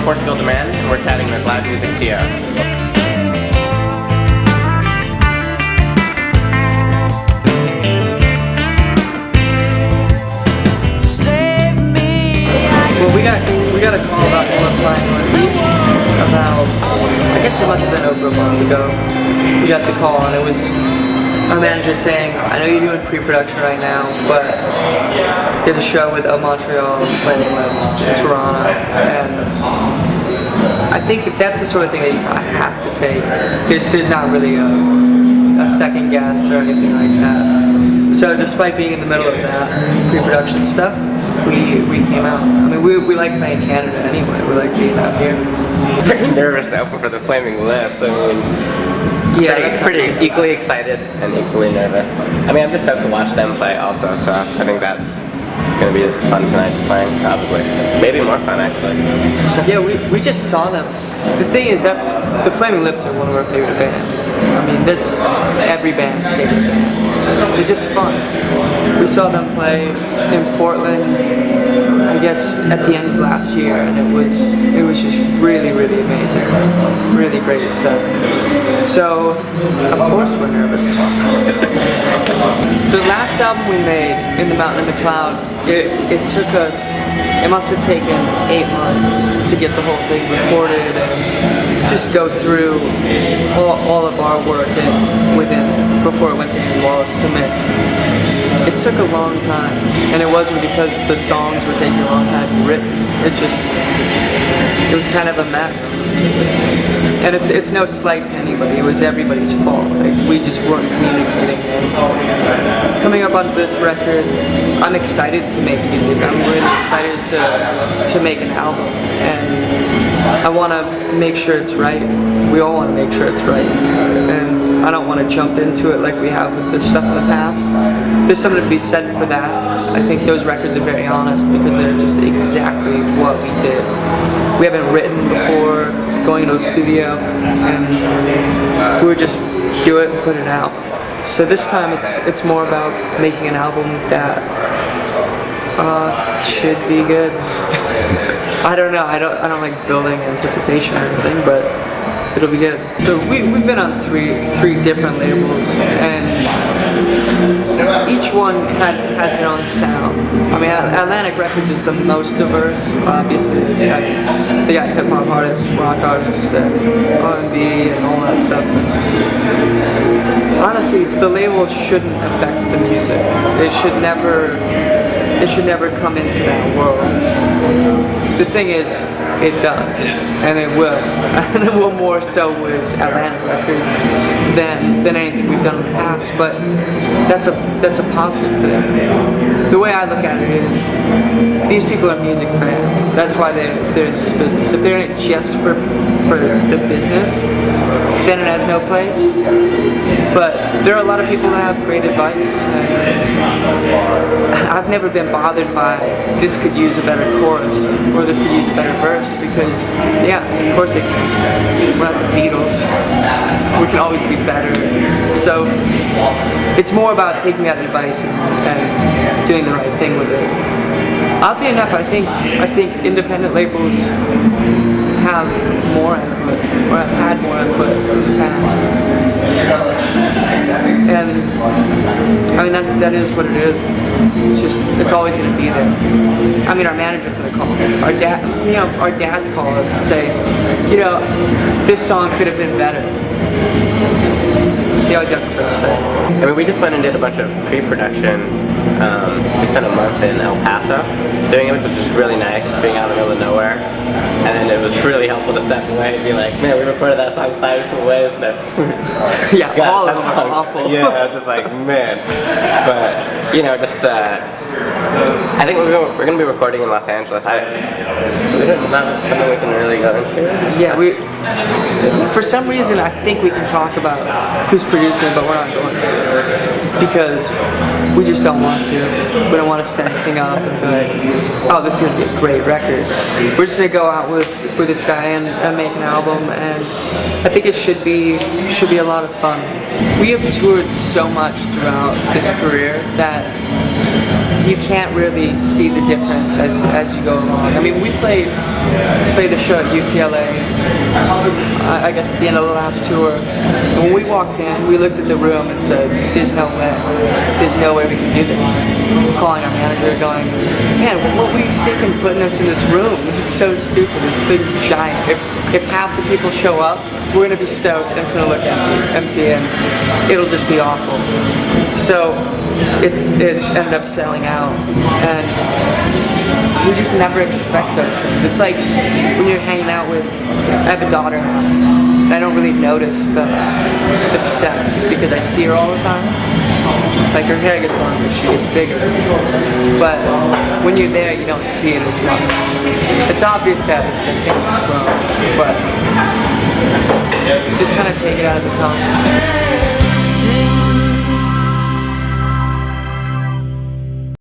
Portugal Demand, and we're chatting with livemusicTO. Well, we got a call about Porpiglia Northeast about, I guess it must have been over a month ago. We got the call and it was our manager saying, I know you're doing pre-production right now, but there's a show with Montreal, Flaming Lips, in Toronto, and I think that's the sort of thing that I have to take. There's not really a second guess or anything like that. So despite being in the middle of that pre-production stuff, we came out. I mean, we like playing Canada anyway. We like being out here. Pretty nervous to open for the Flaming Lips. I mean, yeah, that's pretty equally excited and equally nervous. I mean, I'm just stoked to watch them play also, so I think that's gonna be just as fun tonight as playing, probably. Maybe more fun, actually. Yeah, we just saw them. The thing is, the Flaming Lips are one of our favorite bands. I mean, that's every band's favorite band. They're just fun. We saw them play in Portland, I guess, at the end of last year, and it was just really, really amazing. Really great stuff. So, of course we're nervous. The last album we made, In the Mountain and the Cloud, it took us, it must have taken 8 months to get the whole thing recorded and just go through all of our work before it went to Andy Wallace to mix. It took a long time, and it wasn't because the songs were taking a long time to be written. It was kind of a mess. And it's no slight to anybody, it was everybody's fault. Like, we just weren't communicating. Coming up on this record, I'm excited to make music. I'm really excited to make an album, and I want to make sure it's right. We all want to make sure it's right, and I don't want to jump into it like we have with the stuff in the past. There's something to be said for that. I think those records are very honest because they're just exactly what we did. We haven't written before going into the studio, and we would just do it and put it out. So this time it's more about making an album that should be good. I don't know. I don't like building anticipation or anything, but it'll be good. So we've been on three different labels, and each one has their own sound. I mean, Atlantic Records is the most diverse, obviously. They got hip-hop artists, rock artists, and R&B and all that stuff. And honestly, the label shouldn't affect the music. It should never come into that world. The thing is, it does, and it will, and it will more so with Atlantic Records than anything we've done in the past. But that's a positive for them. The way I look at it is, these people are music fans. That's why they're in this business. If they're in it just for the business, then it has no place. But there are a lot of people that have great advice, and I've never been bothered by this could use a better chorus or this could use a better verse, because yeah, of course it can. We're not the Beatles. We can always be better. So it's more about taking that advice and doing the right thing with it. Oddly enough, I think independent labels have more input, or have had more input in the past. And I mean, that is what it is. It's always going to be there. I mean, our manager's going to call. Our dads call us and say, this song could have been better. They always got something to say. I mean, we just went and did a bunch of pre-production. We spent a month in El Paso doing it, which was just really nice, just being out in the middle of nowhere. And it was really helpful to step away and be like, man, we recorded that song 5 different ways. And yeah, God, all of them are awful. Yeah, I was just like, man. But, I think we're going to be recording in Los Angeles. Not something we can really go into. Yeah, for some reason, I think we can talk about who's producing, but we're not going to, because we just don't want to. We don't want to set anything up and be like, oh, this is going to be a great record. We're just going to go out with this guy and make an album, and I think it should be a lot of fun. We have toured so much throughout this career that you can't really see the difference as you go along. I mean, we played the show at UCLA, I guess at the end of the last tour. And when we walked in, we looked at the room and said, there's no way we can do this. Calling our manager going, man, what were you thinking putting us in this room? It's so stupid, this thing's giant. If half the people show up, we're gonna be stoked and it's gonna look empty and it'll just be awful. So it's ended up selling out, and we just never expect those things. It's like when you're hanging out with, I have a daughter now, and I don't really notice the steps because I see her all the time. Like her hair gets longer, she gets bigger. But when you're there, you don't see it as much. It's obvious that things have grown, but just kind of take it as it comes.